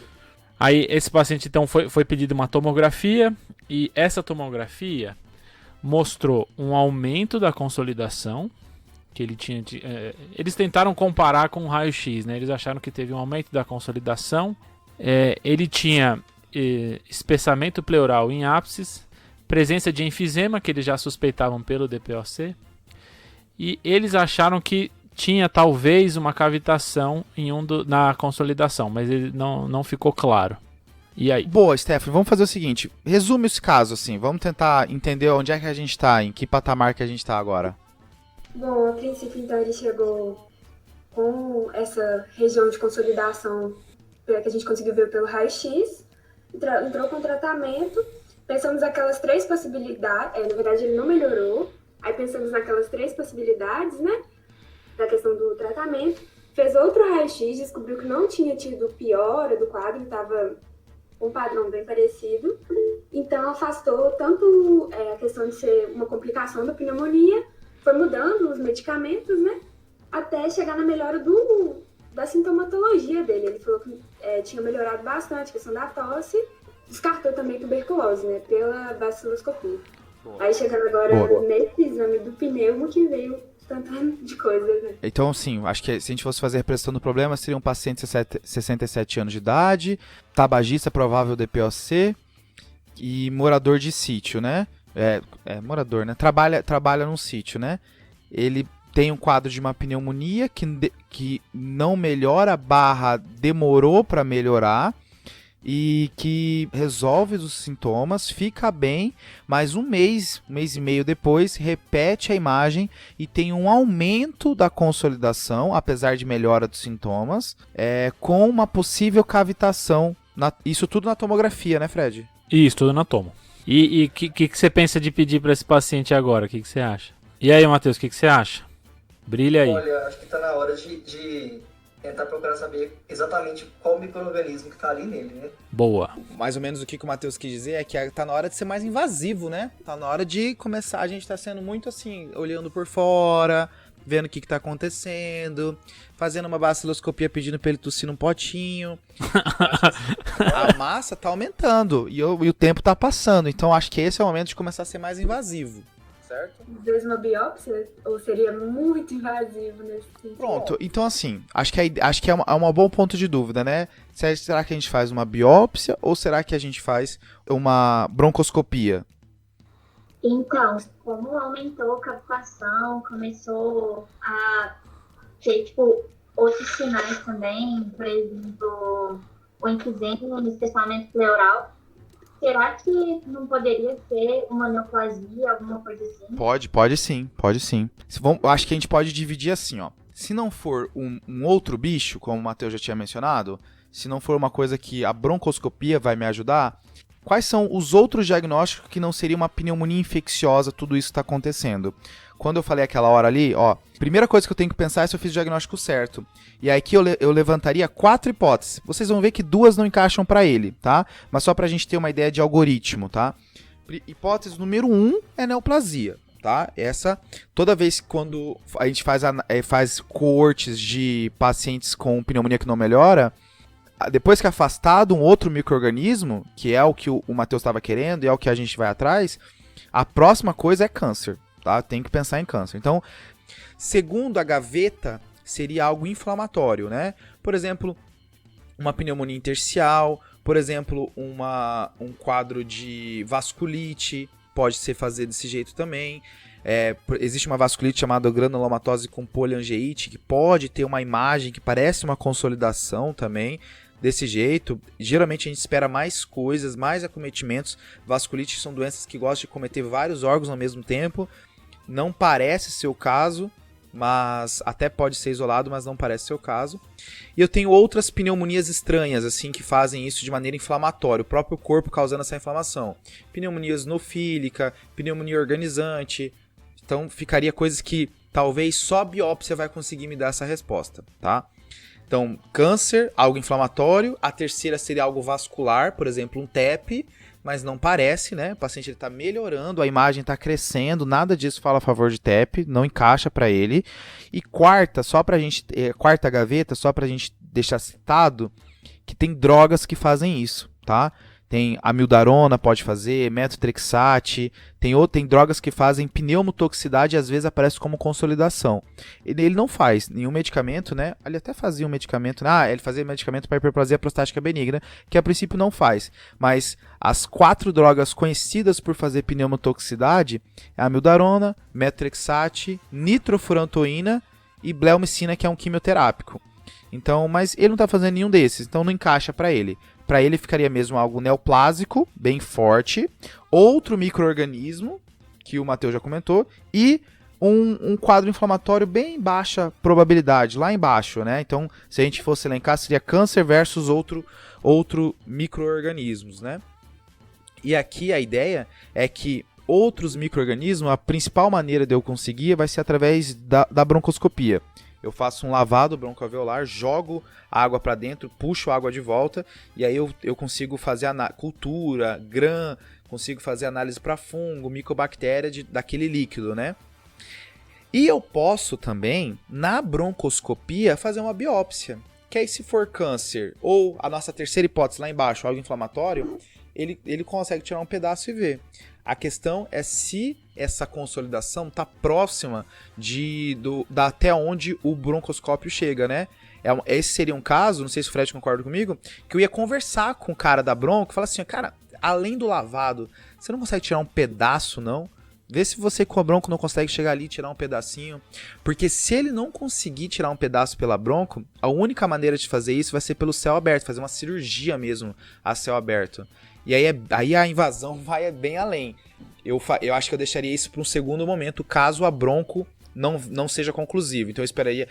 Aí, esse paciente, então, foi pedido uma tomografia, e essa tomografia mostrou um aumento da consolidação, que ele tinha... eles tentaram comparar com o raio-x, né? Eles acharam que teve um aumento da consolidação. Ele tinha espessamento pleural em ápices, presença de enfisema, que eles já suspeitavam pelo DPOC, e eles acharam que tinha talvez uma cavitação na consolidação, mas ele não ficou claro. E aí? Boa, Stephanie, vamos fazer o seguinte, resume esse caso, assim, vamos tentar entender onde é que a gente está, em que patamar que a gente está agora. Bom, a princípio, então, ele chegou com essa região de consolidação que a gente conseguiu ver pelo raio-x, entrou com tratamento, pensamos naquelas 3 possibilidades, na verdade ele não melhorou, aí pensamos naquelas 3 possibilidades, né, da questão do tratamento, fez outro raio-x, descobriu que não tinha tido piora do quadro, estava um padrão bem parecido, então afastou tanto a questão de ser uma complicação da pneumonia, foi mudando os medicamentos, né, até chegar na melhora da sintomatologia dele. Ele falou que tinha melhorado bastante a questão da tosse, descartou também tuberculose, né, pela baciloscopia. Aí chegando agora nesse exame do pneumo que veio tanto de coisa, né? Então, sim, acho que se a gente fosse fazer a repressão do problema, seria um paciente de 67 anos de idade, tabagista, provável DPOC e morador de sítio, né? Morador, né? Trabalha num sítio, né? Ele tem um quadro de uma pneumonia que não melhora, demorou para melhorar, e que resolve os sintomas, fica bem, mas um mês e meio depois, repete a imagem e tem um aumento da consolidação, apesar de melhora dos sintomas, com uma possível cavitação. Isso tudo na tomografia, né, Fred? Isso, tudo na tomo. E o que você pensa de pedir para esse paciente agora? O que você acha? E aí, Matheus, o que você acha? Brilha aí. Olha, acho que está na hora de tentar procurar saber exatamente qual micro-organismo que tá ali nele, né? Boa. Mais ou menos o que o Matheus quis dizer é que tá na hora de ser mais invasivo, né? Tá na hora de começar, a gente tá sendo muito assim, olhando por fora, vendo o que tá acontecendo, fazendo uma baciloscopia pedindo pra ele tossir num potinho. A massa tá aumentando e o tempo tá passando, então acho que esse é o momento de começar a ser mais invasivo. Certo? Às vezes uma biópsia, ou seria muito invasivo nesse sentido. Pronto, então assim, acho que é um bom ponto de dúvida, né? Será que a gente faz uma biópsia ou será que a gente faz uma broncoscopia? Então, como aumentou a cavitação, começou a ter, outros sinais também, por exemplo, o enfisema no espessamento pleural. Será que não poderia ser uma neoplasia, alguma coisa assim? Pode sim. Acho que a gente pode dividir assim, ó. Se não for um outro bicho, como o Matheus já tinha mencionado, se não for uma coisa que a broncoscopia vai me ajudar, quais são os outros diagnósticos que não seria uma pneumonia infecciosa, tudo isso está acontecendo? Quando eu falei aquela hora ali, ó, primeira coisa que eu tenho que pensar é se eu fiz o diagnóstico certo. E aí aqui eu levantaria 4 hipóteses. Vocês vão ver que 2 não encaixam para ele, tá? Mas só pra gente ter uma ideia de algoritmo, tá? Hipótese número 1 é neoplasia, tá? Essa, toda vez quando a gente faz coortes de pacientes com pneumonia que não melhora, depois que é afastado um outro micro-organismo, que é o que o Matheus estava querendo e é o que a gente vai atrás, a próxima coisa é câncer. Tá? Tem que pensar em câncer. Então, segundo a gaveta, seria algo inflamatório, né? Por exemplo, uma pneumonia intersticial, por exemplo, um quadro de vasculite, pode ser fazer desse jeito também. Existe uma vasculite chamada granulomatose com poliangeite, que pode ter uma imagem que parece uma consolidação também, desse jeito. Geralmente a gente espera mais coisas, mais acometimentos. Vasculites são doenças que gostam de cometer vários órgãos ao mesmo tempo. Não parece ser o caso, mas até pode ser isolado, mas não parece ser o caso. E eu tenho outras pneumonias estranhas, assim, que fazem isso de maneira inflamatória, o próprio corpo causando essa inflamação. Pneumonia eosinofílica, pneumonia organizante. Então ficaria coisas que talvez só a biópsia vai conseguir me dar essa resposta, tá? Então, câncer, algo inflamatório. A terceira seria algo vascular, por exemplo, um TEP, mas não parece, né? O paciente está melhorando, a imagem está crescendo, nada disso fala a favor de TEP, não encaixa para ele. E quarta gaveta, só pra gente deixar citado, que tem drogas que fazem isso, tá? Tem amiodarona, pode fazer, metotrexate, tem drogas que fazem pneumotoxicidade e às vezes aparece como consolidação. Ele não faz nenhum medicamento, né? Ele até fazia um medicamento, ele fazia medicamento para hiperplasia prostática benigna, que a princípio não faz. Mas as 4 drogas conhecidas por fazer pneumotoxicidade é a amiodarona, metotrexate, nitrofurantoína e bleomicina, que é um quimioterápico. Então, mas ele não está fazendo nenhum desses, então não encaixa para ele. Para ele ficaria mesmo algo neoplásico, bem forte, outro micro-organismo, que o Matheus já comentou, e um quadro inflamatório bem baixa probabilidade, lá embaixo, né? Então, se a gente fosse elencar, seria câncer versus outro micro-organismos, né? E aqui a ideia é que outros micro-organismos, a principal maneira de eu conseguir vai ser através da broncoscopia. Eu faço um lavado broncoalveolar, jogo água para dentro, puxo a água de volta e aí eu consigo fazer cultura, gram, consigo fazer análise para fungo, micobactéria daquele líquido, né? E eu posso também, na broncoscopia, fazer uma biópsia. Que aí se for câncer ou a nossa terceira hipótese lá embaixo, algo inflamatório, ele consegue tirar um pedaço e ver. A questão é se essa consolidação está próxima até onde o broncoscópio chega, né? Esse seria um caso, não sei se o Fred concorda comigo, que eu ia conversar com o cara da bronco e falar assim, cara, além do lavado, você não consegue tirar um pedaço, não? Vê se você com a bronco não consegue chegar ali e tirar um pedacinho. Porque se ele não conseguir tirar um pedaço pela bronco, a única maneira de fazer isso vai ser pelo céu aberto, fazer uma cirurgia mesmo a céu aberto. E aí a invasão vai bem além. Eu acho que eu deixaria isso para um segundo momento, caso a bronco não seja conclusiva. Então eu esperaria...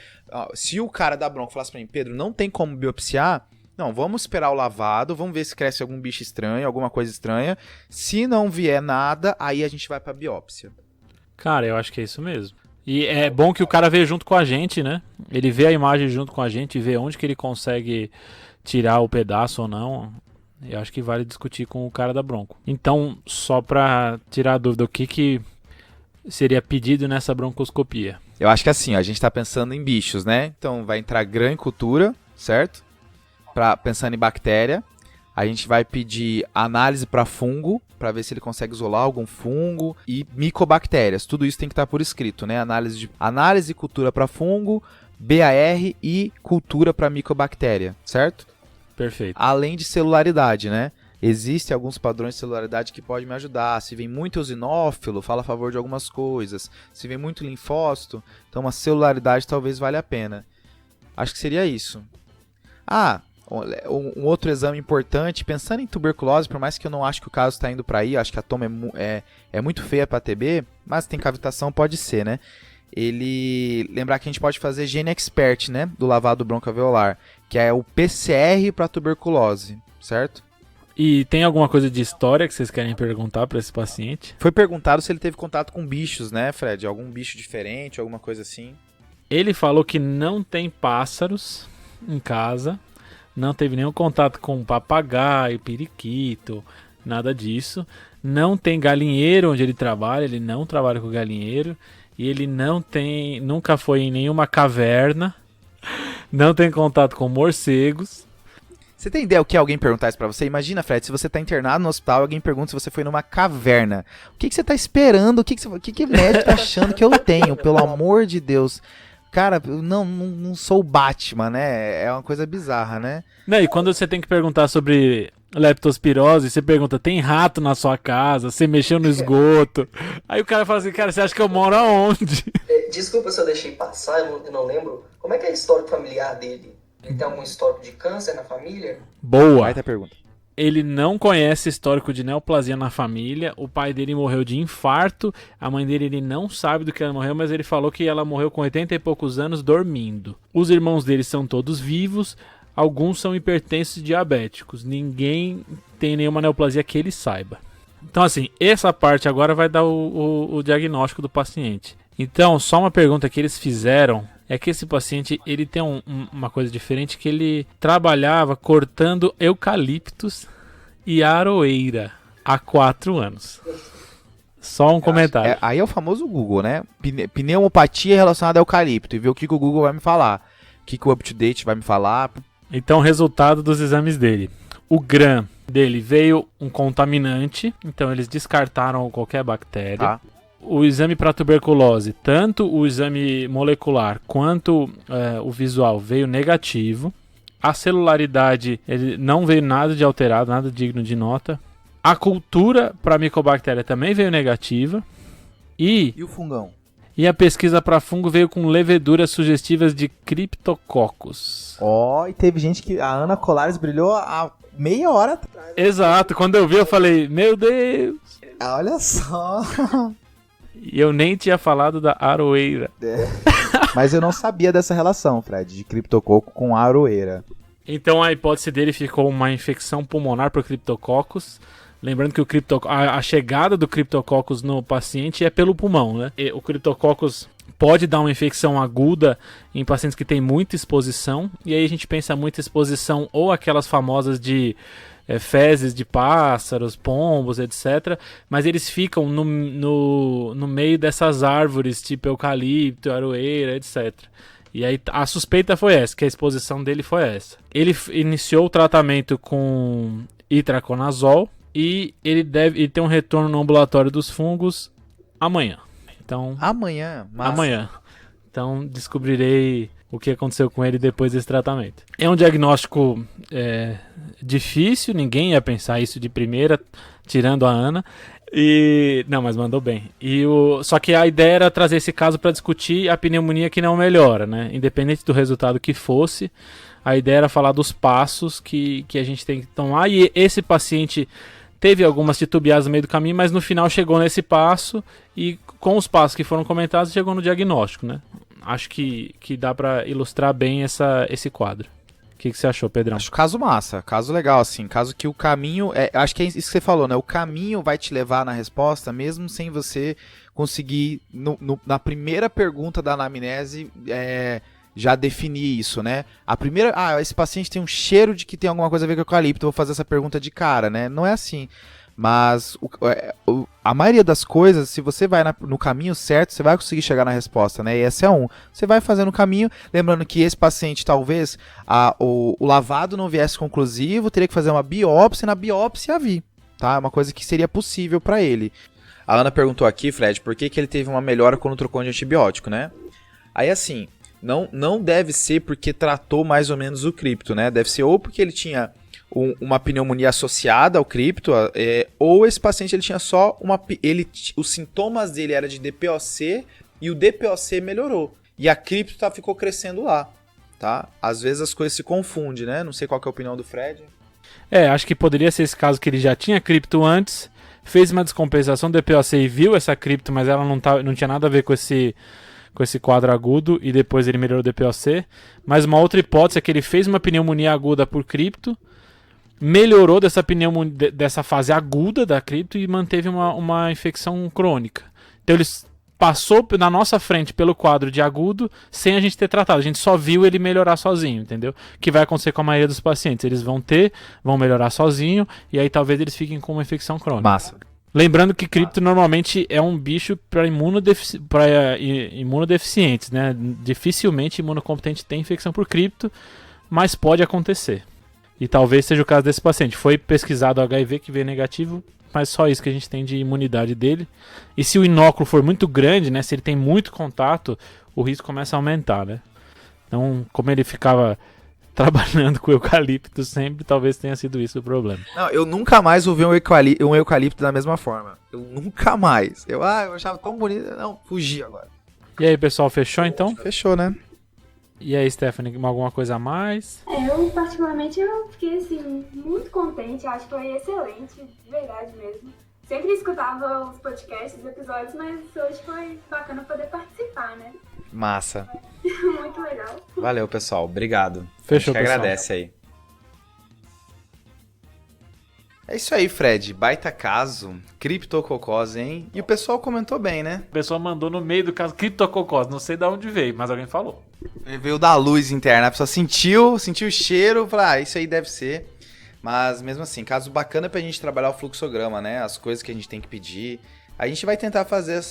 Se o cara da bronco falasse para mim, Pedro, não tem como biopsiar, não, vamos esperar o lavado, vamos ver se cresce algum bicho estranho, alguma coisa estranha. Se não vier nada, aí a gente vai para biópsia. Cara, eu acho que é isso mesmo. E é bom que o cara vê junto com a gente, né? Ele vê a imagem junto com a gente, vê onde que ele consegue tirar o pedaço ou não. Eu acho que vale discutir com o cara da bronco. Então, só pra tirar a dúvida, o que seria pedido nessa broncoscopia? Eu acho que assim, a gente tá pensando em bichos, né? Então vai entrar gram em cultura, certo? Pensando em bactéria. A gente vai pedir análise para fungo, para ver se ele consegue isolar algum fungo e micobactérias. Tudo isso tem que estar por escrito, né? Análise e cultura para fungo, BAR e cultura para micobactéria, certo? Perfeito. Além de celularidade, né? Existem alguns padrões de celularidade que podem me ajudar. Se vem muito eosinófilo, fala a favor de algumas coisas. Se vem muito linfócito, então uma celularidade talvez valha a pena. Acho que seria isso. Um outro exame importante, pensando em tuberculose, por mais que eu não acho que o caso está indo para aí, acho que a toma é muito feia para TB, mas tem cavitação, pode ser, né? Lembrar que a gente pode fazer Gene Expert, né? Do lavado broncoalveolar, que é o PCR para tuberculose, certo? E tem alguma coisa de história que vocês querem perguntar para esse paciente? Foi perguntado se ele teve contato com bichos, né, Fred? Algum bicho diferente, alguma coisa assim? Ele falou que não tem pássaros em casa, não teve nenhum contato com papagaio, periquito, nada disso. Não tem galinheiro onde ele trabalha, ele não trabalha com galinheiro. E ele nunca foi em nenhuma caverna, não tem contato com morcegos. Você tem ideia o que alguém perguntar isso pra você? Imagina, Fred, se você tá internado no hospital e alguém pergunta se você foi numa caverna. O que você tá esperando? O que o médico tá achando que eu tenho? Pelo amor de Deus. Cara, eu não sou o Batman, né? É uma coisa bizarra, né? Não, e quando você tem que perguntar sobre leptospirose, você pergunta, tem rato na sua casa? Você mexeu no esgoto? Aí o cara fala assim, cara, você acha que eu moro aonde? Desculpa se eu deixei passar, eu não lembro. Como é que é o histórico familiar dele? Ele tem algum histórico de câncer na família? Boa! Vai ter pergunta. Ele não conhece histórico de neoplasia na família. O pai dele morreu de infarto. A mãe dele, ele não sabe do que ela morreu, mas ele falou que ela morreu com 80 e poucos anos dormindo. Os irmãos dele são todos vivos. Alguns são hipertensos e diabéticos. Ninguém tem nenhuma neoplasia que ele saiba. Então, assim, essa parte agora vai dar o diagnóstico do paciente. Então, só uma pergunta que eles fizeram é que esse paciente ele tem uma coisa diferente, que ele trabalhava cortando eucaliptos e aroeira há 4 anos. Só um comentário. Aí é o famoso Google, né? Pneumopatia relacionada ao eucalipto. E ver o que o Google vai me falar. O que o UpToDate vai me falar. Então, resultado dos exames dele. O Gram dele veio um contaminante. Então, eles descartaram qualquer bactéria. Tá. O exame para tuberculose, tanto o exame molecular quanto o visual, veio negativo. A celularidade, ele não veio nada de alterado, nada digno de nota. A cultura para micobactéria também veio negativa. E o fungão? E a pesquisa para fungo veio com leveduras sugestivas de Cryptococcus. E teve gente que... A Ana Colares brilhou há meia hora atrás. Exato, quando eu vi eu falei, meu Deus. Olha só. E eu nem tinha falado da aroeira. Mas eu não sabia dessa relação, Fred, de criptococo com aroeira. Então a hipótese dele ficou uma infecção pulmonar por Cryptococcus. Lembrando que a chegada do Cryptococcus no paciente é pelo pulmão, né? E o Cryptococcus pode dar uma infecção aguda em pacientes que têm muita exposição. E aí a gente pensa muita exposição ou aquelas famosas de fezes de pássaros, pombos, etc. Mas eles ficam no meio dessas árvores, tipo eucalipto, aroeira, etc. E aí a suspeita foi essa, que a exposição dele foi essa. Ele iniciou o tratamento com itraconazol. E ele deve ter um retorno no ambulatório dos fungos amanhã. Então, amanhã? Massa. Amanhã. Então descobrirei o que aconteceu com ele depois desse tratamento. É um diagnóstico difícil, ninguém ia pensar isso de primeira, tirando a Ana. Não, mas mandou bem. Só que a ideia era trazer esse caso para discutir a pneumonia que não melhora, né? Independente do resultado que fosse, a ideia era falar dos passos que a gente tem que tomar. E esse paciente teve algumas titubeadas no meio do caminho, mas no final chegou nesse passo e com os passos que foram comentados chegou no diagnóstico, né? Acho que dá para ilustrar bem esse quadro. O que você achou, Pedrão? Acho caso massa, caso legal, assim, caso que o caminho, acho que é isso que você falou, né? O caminho vai te levar na resposta, mesmo sem você conseguir, na primeira pergunta da anamnese, já definir isso, né? A primeira, esse paciente tem um cheiro de que tem alguma coisa a ver com eucalipto, vou fazer essa pergunta de cara, né? Não é assim. Mas a maioria das coisas, se você vai no caminho certo, você vai conseguir chegar na resposta, né? E esse é um. Você vai fazendo o caminho, lembrando que esse paciente, talvez, o lavado não viesse conclusivo, teria que fazer uma biópsia, e na biópsia vir, tá? É uma coisa que seria possível para ele. A Ana perguntou aqui, Fred, por que ele teve uma melhora quando trocou de antibiótico, né? Aí, assim, não deve ser porque tratou mais ou menos o cripto, né? Deve ser ou porque ele tinha uma pneumonia associada ao cripto, ou esse paciente ele tinha só os sintomas dele eram de DPOC e o DPOC melhorou. E a cripto ficou crescendo lá, tá? Às vezes as coisas se confundem, né? Não sei qual que é a opinião do Fred. Acho que poderia ser esse caso que ele já tinha cripto antes, fez uma descompensação do DPOC e viu essa cripto, mas ela não tinha nada a ver com esse quadro agudo e depois ele melhorou o DPOC. Mas uma outra hipótese é que ele fez uma pneumonia aguda por cripto, melhorou dessa fase aguda da cripto e manteve uma infecção crônica. Então ele passou na nossa frente pelo quadro de agudo sem a gente ter tratado. A gente só viu ele melhorar sozinho, entendeu? O que vai acontecer com a maioria dos pacientes. Eles vão melhorar sozinho e aí talvez eles fiquem com uma infecção crônica. Massa. Lembrando que cripto normalmente é um bicho para imunodeficientes, né? Dificilmente imunocompetente tem infecção por cripto, mas pode acontecer. E talvez seja o caso desse paciente. Foi pesquisado o HIV que veio negativo, mas só isso que a gente tem de imunidade dele. E se o inóculo for muito grande, né? Se ele tem muito contato, o risco começa a aumentar, né? Então, como ele ficava trabalhando com eucalipto sempre, talvez tenha sido isso o problema. Não, eu nunca mais vou ver um eucalipto da mesma forma. Eu nunca mais. Eu achava tão bonito. Não, fugi agora. E aí, pessoal, fechou então? Fechou, né? E aí, Stephanie, alguma coisa a mais? Eu, particularmente, fiquei, assim, muito contente. Acho que foi excelente, de verdade mesmo. Sempre escutava os podcasts, os episódios, mas hoje foi bacana poder participar, né? Massa. Muito legal. Valeu, pessoal. Obrigado. Fechou, a gente pessoal. agradece aí. É isso aí, Fred. Baita caso. Criptococose, hein? E o pessoal comentou bem, né? O pessoal mandou no meio do caso criptococose. Não sei de onde veio, mas alguém falou. Veio da luz interna. A pessoa sentiu o cheiro. Falou, isso aí deve ser. Mas mesmo assim, caso bacana pra gente trabalhar o fluxograma, né? As coisas que a gente tem que pedir. A gente vai tentar fazer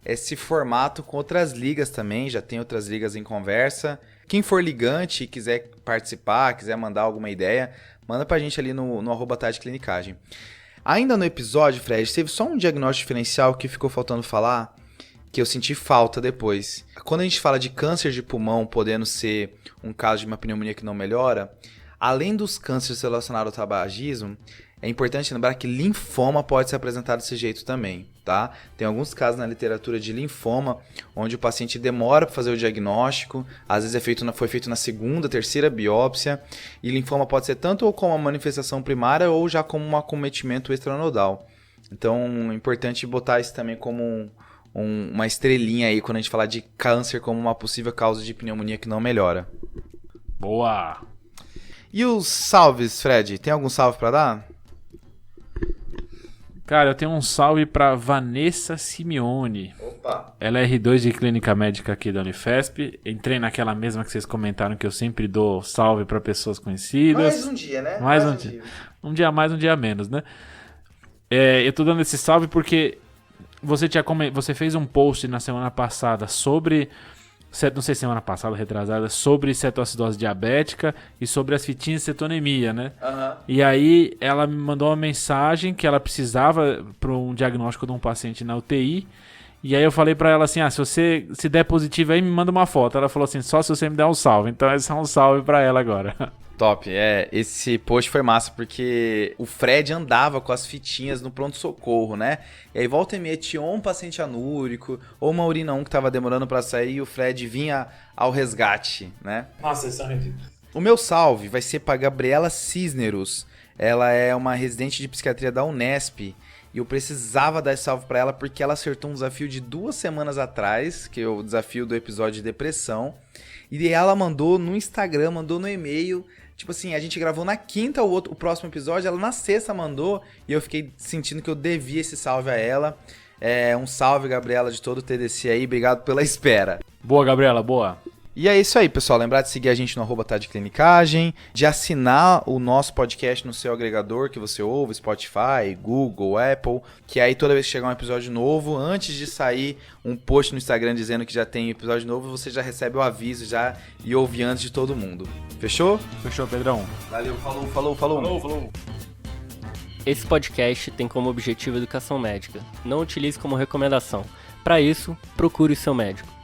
esse formato com outras ligas também. Já tem outras ligas em conversa. Quem for ligante e quiser participar, quiser mandar alguma ideia, manda pra gente ali no @tadeclinicagem. Ainda no episódio, Fred, teve só um diagnóstico diferencial que ficou faltando falar, que eu senti falta depois. Quando a gente fala de câncer de pulmão podendo ser um caso de uma pneumonia que não melhora, além dos cânceres relacionados ao tabagismo, é importante lembrar que linfoma pode se apresentar desse jeito também, tá? Tem alguns casos na literatura de linfoma, onde o paciente demora para fazer o diagnóstico, às vezes foi feito na segunda, terceira biópsia, e linfoma pode ser tanto como uma manifestação primária ou já como um acometimento extranodal. Então, é importante botar isso também como uma estrelinha aí, quando a gente falar de câncer como uma possível causa de pneumonia que não melhora. Boa! E os salves, Fred? Tem algum salve para dar? Cara, eu tenho um salve pra Vanessa Simeone. Opa! Ela é R2 de Clínica Médica aqui da Unifesp. Entrei naquela mesma que vocês comentaram que eu sempre dou salve pra pessoas conhecidas. Mais um dia, né? Mais um dia. Um dia mais, um dia menos, né? Eu tô dando esse salve porque você fez um post na semana passada sobre... Não sei, semana passada, retrasada, sobre cetoacidose diabética e sobre as fitinhas de cetonemia, né? Uhum. E aí ela me mandou uma mensagem que ela precisava para um diagnóstico de um paciente na UTI. E aí eu falei para ela assim, se der positivo aí, me manda uma foto. Ela falou assim, só se você me der um salve. Então esse é um salve para ela agora. Top, esse post foi massa porque o Fred andava com as fitinhas no pronto-socorro, né? E aí volta e meia tinha um paciente anúrico ou uma urina 1 que tava demorando pra sair e o Fred vinha ao resgate, né? Nossa, isso é ridículo. O meu salve vai ser pra Gabriela Cisneros. Ela é uma residente de psiquiatria da Unesp e eu precisava dar esse salve pra ela porque ela acertou um desafio de 2 semanas atrás, que é o desafio do episódio de depressão. E ela mandou no Instagram, mandou no e-mail. Tipo assim, a gente gravou na quinta o próximo episódio, ela na sexta mandou e eu fiquei sentindo que eu devia esse salve a ela. Um salve, Gabriela, de todo o TDC aí, obrigado pela espera. Boa, Gabriela, boa. E é isso aí, pessoal. Lembrar de seguir a gente no @tadeclinicagem, de assinar o nosso podcast no seu agregador que você ouve, Spotify, Google, Apple, que aí toda vez que chegar um episódio novo, antes de sair um post no Instagram dizendo que já tem episódio novo, você já recebe o aviso já e ouve antes de todo mundo. Fechou? Fechou, Pedrão. Valeu, falou. Esse podcast tem como objetivo educação médica. Não utilize como recomendação. Para isso, procure o seu médico.